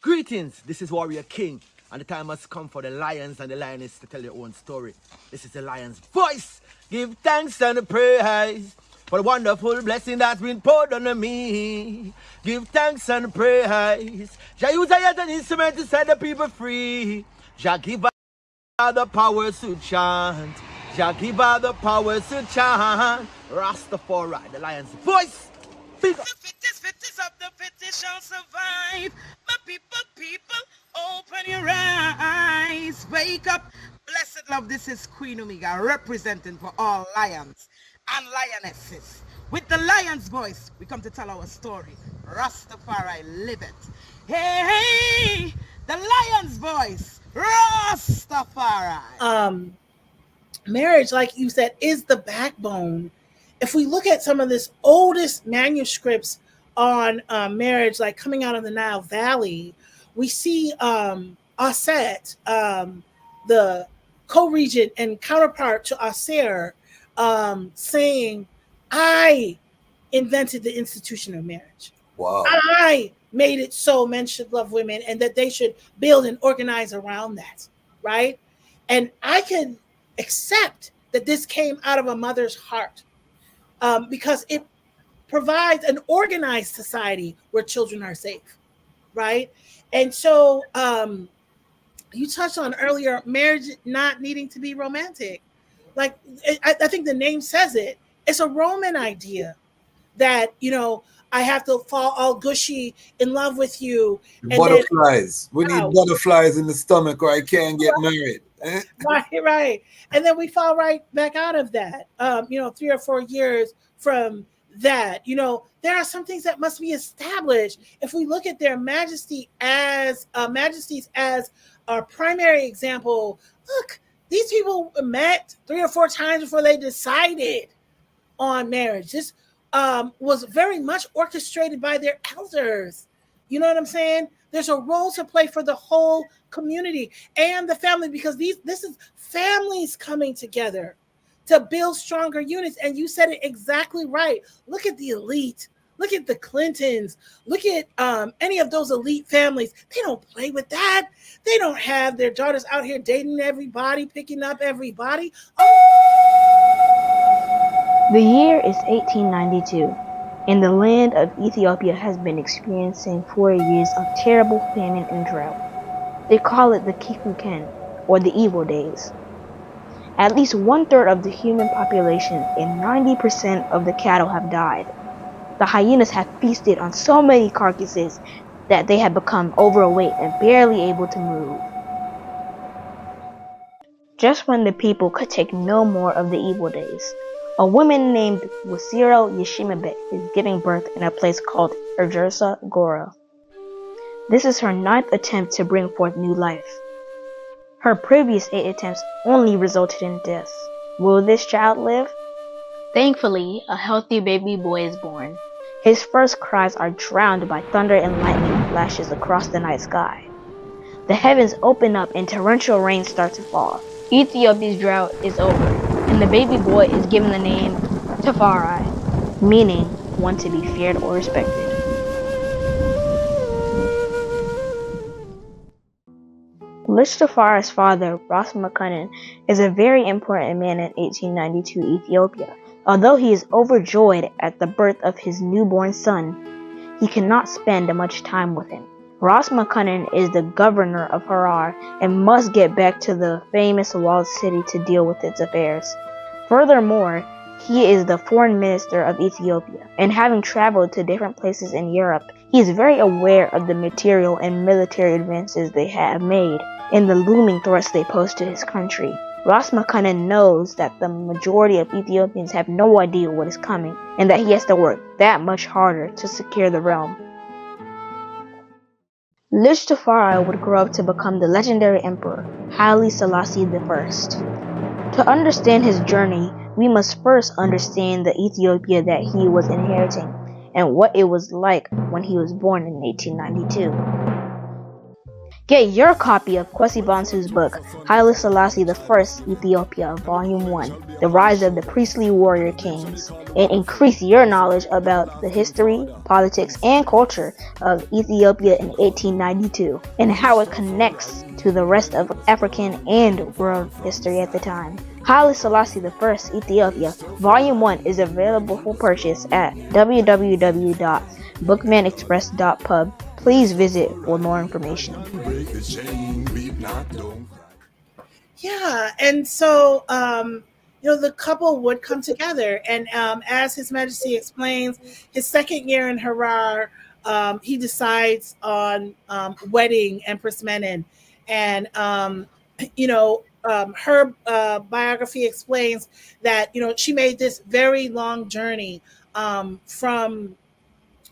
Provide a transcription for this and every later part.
Greetings, this is Warrior King, and the time has come for the lions and the lioness to tell their own story. This is the lion's voice. Give thanks and praise for the wonderful blessing that's been poured on me. Give thanks and praise. Jah use I as an instrument to set the people free. Jah give her the powers to chant. Jah give her the powers to chant. Ras Tafari, the lion's voice. Big up. The fittest of the fittest shall survive. My people, open your eyes. Wake up. Blessed love, this is Queen Omega, representing for all lions and lionesses. With the lion's voice, we come to tell our story. Ras Tafari, live it. Hey, the lion's voice. Ras Tafari. Marriage, like you said, is the backbone. If we look at some of this oldest manuscripts on marriage, like coming out of the Nile Valley, we see Aset, the co-regent and counterpart to Aser, saying, I invented the institution of marriage. Wow. I made it so men should love women and that they should build and organize around that, right? And I can accept that this came out of a mother's heart. Because it provides an organized society where children are safe, right? And so you touched on earlier, marriage not needing to be romantic. Like, I think the name says it. It's a Roman idea that, I have to fall all gushy in love with you. And butterflies. We need butterflies in the stomach or I can't get married. Right. And then we fall right back out of that, 3 or 4 years from that. There are some things that must be established. If we look at their majesties as our primary example, look, these people met 3 or 4 times before they decided on marriage. This was very much orchestrated by their elders. You know what I'm saying? There's a role to play for the whole community and the family, because this is families coming together to build stronger units. And you said it exactly right. Look at the elite. Look at the Clintons. Look at any of those elite families. They don't play with that. They don't have their daughters out here dating everybody, picking up everybody. The year is 1892. And the land of Ethiopia has been experiencing 4 years of terrible famine and drought. They call it the Kikuken, or the evil days. At least 1/3 of the human population and 90% of the cattle have died. The hyenas have feasted on so many carcasses that they have become overweight and barely able to move. Just when the people could take no more of the evil days, a woman named Wasiro Yeshimabe is giving birth in a place called Erjersa Gora. This is her 9th attempt to bring forth new life. Her previous 8 attempts only resulted in death. Will this child live? Thankfully, a healthy baby boy is born. His first cries are drowned by thunder and lightning flashes across the night sky. The heavens open up and torrential rain starts to fall. Ethiopia's drought is over, and the baby boy is given the name Tafari, meaning one to be feared or respected. Lich Tafari's father, Ras Menen, is a very important man in 1892 Ethiopia. Although he is overjoyed at the birth of his newborn son, he cannot spend much time with him. Ras Menen is the governor of Harar and must get back to the famous walled city to deal with its affairs. Furthermore, he is the foreign minister of Ethiopia, and having traveled to different places in Europe, he is very aware of the material and military advances they have made and the looming threats they pose to his country. Ras Menen knows that the majority of Ethiopians have no idea what is coming, and that he has to work that much harder to secure the realm. Lich Tafari would grow up to become the legendary emperor, Haile Selassie I. To understand his journey, we must first understand the Ethiopia that he was inheriting and what it was like when he was born in 1892. Get your copy of Kwesi Bansu's book, Haile Selassie I, Ethiopia, Volume 1, The Rise of the Priestly Warrior Kings, and increase your knowledge about the history, politics, and culture of Ethiopia in 1892, and how it connects to the rest of African and world history at the time. Haile Selassie I, Ethiopia, Volume 1 is available for purchase at www.bookmanexpress.pub. Please visit for more information. Yeah, and so the couple would come together, and as His Majesty explains, his second year in Harar, he decides on wedding Empress Menen, and her biography explains that she made this very long journey from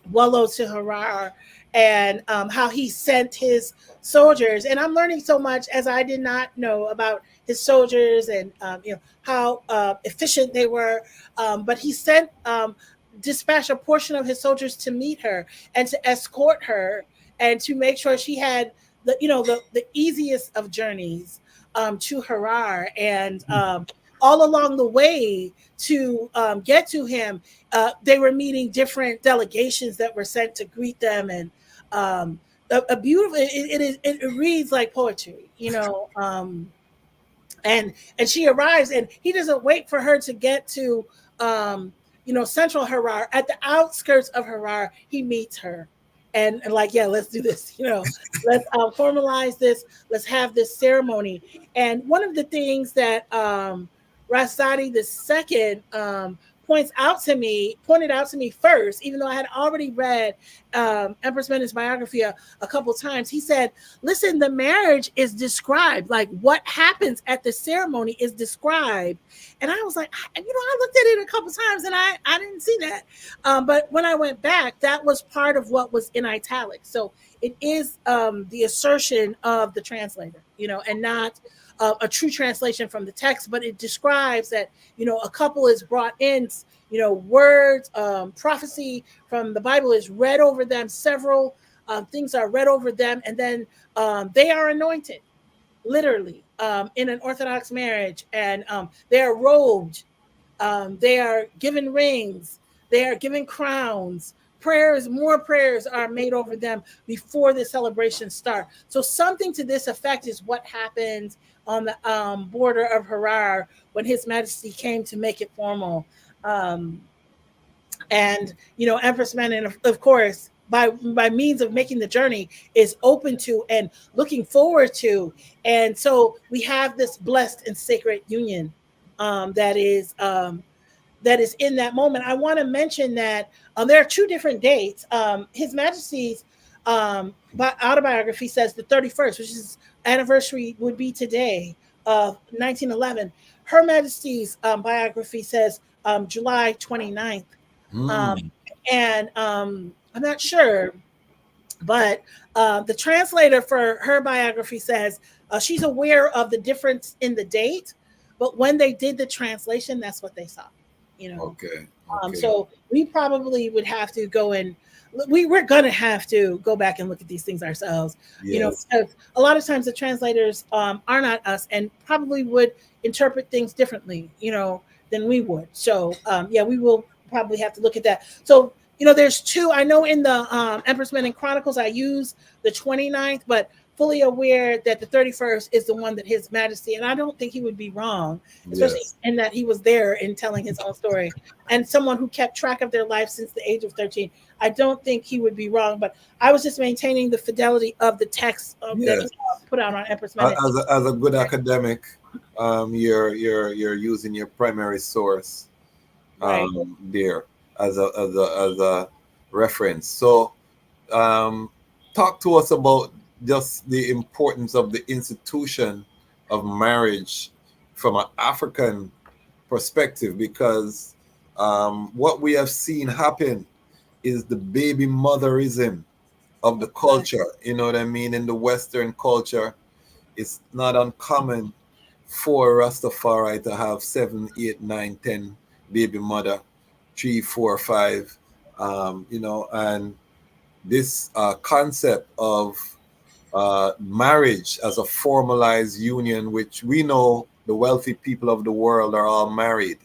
Wallo to Harar, and how he sent his soldiers. And I'm learning so much as I did not know about his soldiers, and how efficient they were. But he sent dispatched a portion of his soldiers to meet her and to escort her, and to make sure she had the easiest of journeys to Harar. And all along the way to get to him, they were meeting different delegations that were sent to greet them, and a beautiful. It reads like poetry, and she arrives, and he doesn't wait for her to get to central Harar. At the outskirts of Harar, he meets her, and like, yeah, let's do this. Let's formalize this. Let's have this ceremony. And one of the things that Ras Tafari II pointed out to me first, even though I had already read Empress Menen's biography a couple times. He said, listen, the marriage is described, like what happens at the ceremony is described. And I was like, I looked at it a couple times and I didn't see that. But when I went back, that was part of what was in italics. So it is the assertion of the translator, and not a true translation from the text, but it describes that, a couple is brought in, words, prophecy from the Bible is read over them. Several things are read over them, and then they are anointed, literally, in an Orthodox marriage, and they are robed, they are given rings, they are given crowns. More prayers are made over them before the celebration start. So something to this effect is what happened on the border of Harar when His Majesty came to make it formal. And Empress Menen, of course, by means of making the journey, is open to and looking forward to. And so we have this blessed and sacred union that is in that moment. I want to mention that there are two different dates. His Majesty's autobiography says the 31st, which is anniversary would be today of 1911. Her Majesty's biography says July 29th. And I'm not sure, but the translator for her biography says she's aware of the difference in the date, but when they did the translation, that's what they saw. Okay. So we probably would have to go and we're going to have to go back and look at these things ourselves. Yes. Because a lot of times the translators are not us and probably would interpret things differently, than we would. So we will probably have to look at that. So there's two. I know in the Empress Menen Chronicles I use the 29th, but fully aware that the 31st is the one that His Majesty, and I don't think he would be wrong, especially in that he was there in telling his own story, and someone who kept track of their life since the age of 13. I don't think he would be wrong, but I was just maintaining the fidelity of the text that he put out on Empress Menen. As a good academic, you're using your primary source there as a reference. So talk to us about just the importance of the institution of marriage from an African perspective, because what we have seen happen is the baby motherism of the culture. You know what I mean? In the Western culture, it's not uncommon for Rastafari to have 7, 8, 9, 10 baby mother, 3, 4, 5, and this concept of marriage as a formalized union, which we know the wealthy people of the world are all married,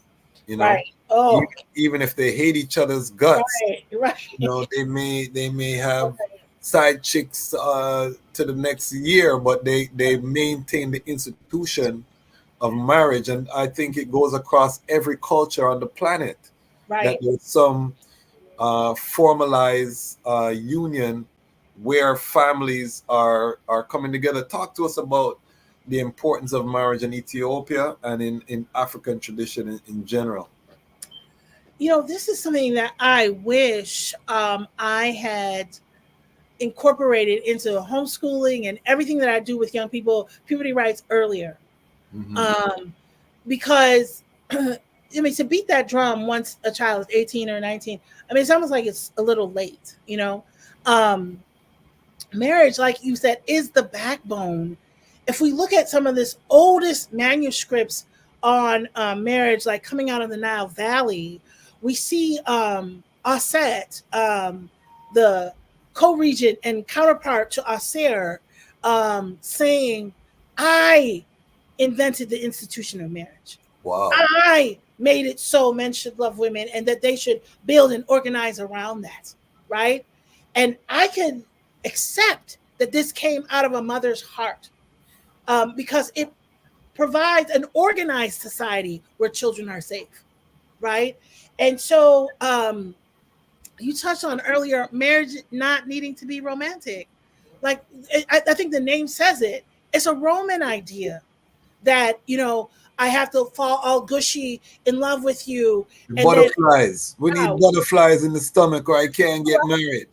you know. Right. Oh, even if they hate each other's guts, right. you know, they may have side chicks to the next year, but they maintain the institution of marriage. And I think it goes across every culture on the planet, that there's some formalized union where families are coming together. Talk to us about the importance of marriage in Ethiopia and in African tradition in general. You know, this is something that I wish I had incorporated into homeschooling and everything that I do with young people, puberty rights, earlier. Because I mean, to beat that drum once a child is 18 or 19, I mean, it's almost like it's a little late, you know. Marriage, like you said, is the backbone. If we look at some of this oldest manuscripts on marriage, like coming out of the Nile Valley, we see Aset, the co-regent and counterpart to Aser, saying, I invented the institution of marriage. Wow. I made it so men should love women and that they should build and organize around that, right? And I can accept that this came out of a mother's heart because it provides an organized society where children are safe, right? And so you touched on earlier, marriage not needing to be romantic. Like, I think the name says it. It's a Roman idea that, you know, I have to fall all gushy in love with you. And butterflies. We need butterflies in the stomach or I can't get married.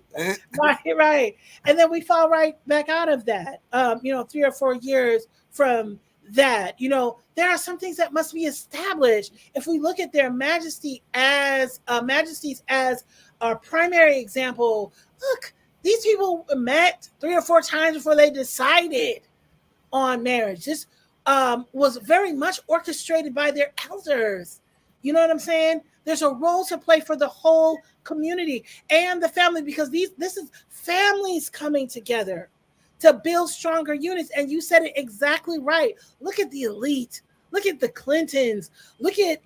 Right. And then we fall right back out of that, 3 or 4 years from that. You know, there are some things that must be established. If we look at their majesties as our primary example, look, these people met 3 or 4 times before they decided on marriage. This was very much orchestrated by their elders. You know what I'm saying? There's a role to play for the whole community and the family, because this is families coming together to build stronger units. And you said it exactly right. Look at the elite. Look at the Clintons. Look at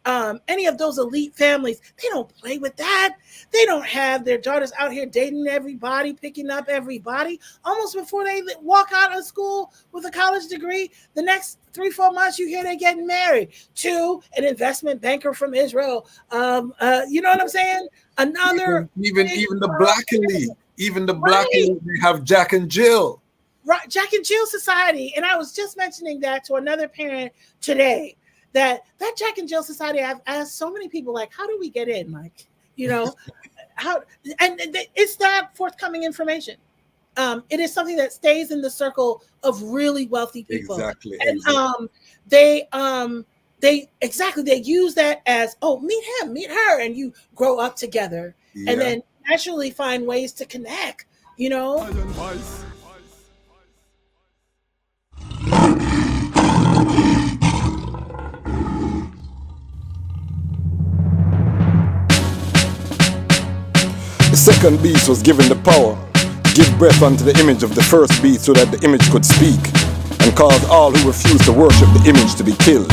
any of those elite families. They don't play with that. They don't have their daughters out here dating everybody, picking up everybody. Almost before they walk out of school with a college degree, the next 3-4 months, you hear they're getting married to an investment banker from Israel. You know what I'm saying? Another even the black elite, even the black elite, they have Jack and Jill. Right, Jack and Jill Society. And I was just mentioning that to another parent today, that Jack and Jill Society, I've asked so many people, like, how do we get in? Like, you know, how, and it's not forthcoming information. It is something that stays in the circle of really wealthy people. Exactly. And they use that as, oh, meet him, meet her, and you grow up together. Yeah. And then naturally find ways to connect, you know. The second beast was given the power to give breath unto the image of the first beast, so that the image could speak, and cause all who refused to worship the image to be killed.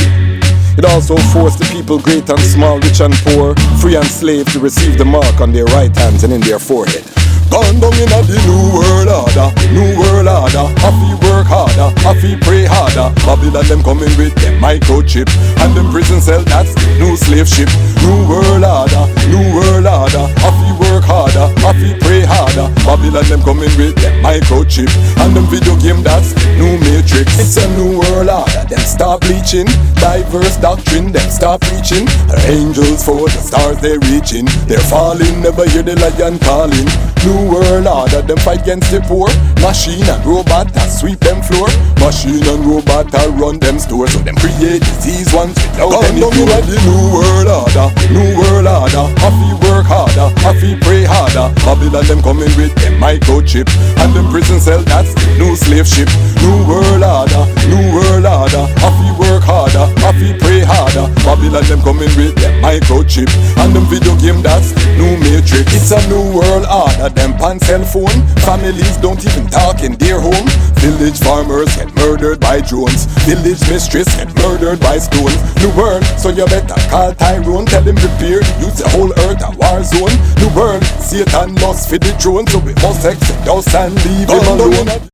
It also forced the people, great and small, rich and poor, free and slave, to receive the mark on their right hands and in their forehead. Gone down in the new world order, have to work harder, have to pray harder. Babylon them coming with them microchip, and them prison cell, that's new slave ship. New world order, have to work harder, have to pray harder. Babylon them coming with them microchip, and them video game, that's new matrix. It's a new world order, them start bleaching, diverse doctrine, them start preaching. Angels for the stars they reaching, they're falling, never hear the lion calling. New world order, them fight against the poor. Machine and robot that sweep them floor. Machine and robot that run them stores. So them create disease ones without any cure. The new world order, have to work harder, have to pray harder. Babylon them coming with them microchip, and them prison cell, that's new slave ship. New world order, have to work harder, have to pray harder. Babylon them coming with them microchip, and them video game, that's new matrix. It's a new world order, them on cell phone. Families don't even talk in their home. Village farmers get murdered by drones. Village mistress get murdered by stones. New world, so you better call Tyrone. Tell him prepare, use the whole earth a war zone. New world, Satan lost for the throne, so we must exit us and leave him alone.